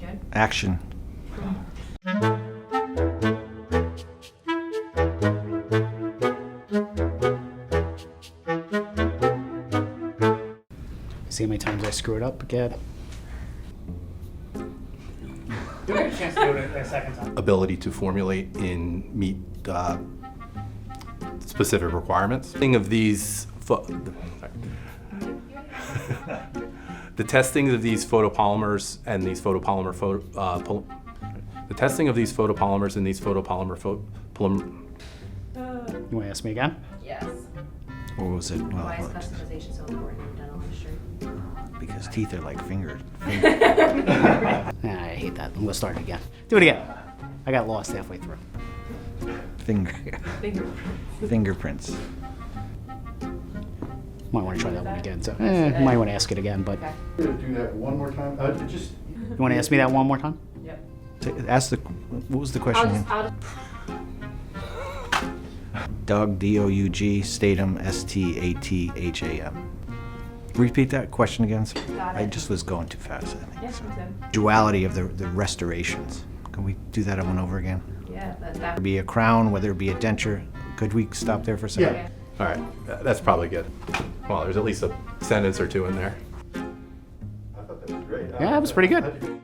Good. Action. See how many times I screw it up again? You'll get a chance to do it a second time. Ability to formulate and meet specific requirements. The testing of these photopolymers and these photopolymers You want to ask me again? Yes. What was it? Well, Why is customization so important in the dental industry? because teeth are like fingers. I hate that. We'll start it again. Do it again. I got lost halfway through. Fingerprints. Might want to try that one again. So, might want to ask it again, but Okay. I'm gonna do that one more time. you want to ask me that one more time? Yep. Ask the. What was the question again? I'll Doug, D-O-U-G, Statham, S-T-A-T-H-A-M. Repeat that question again. Sir. Got it. I just was going too fast, I think. Yeah, so. me too. Duality of the restorations. Can we do that one over again? Yeah, Whether that it be a crown, whether it be a denture. Could we stop there for a second? Yeah. All right, that's probably good. Well, there's at least a sentence or two in there. I thought that was great. Yeah, that was pretty good. How'd you-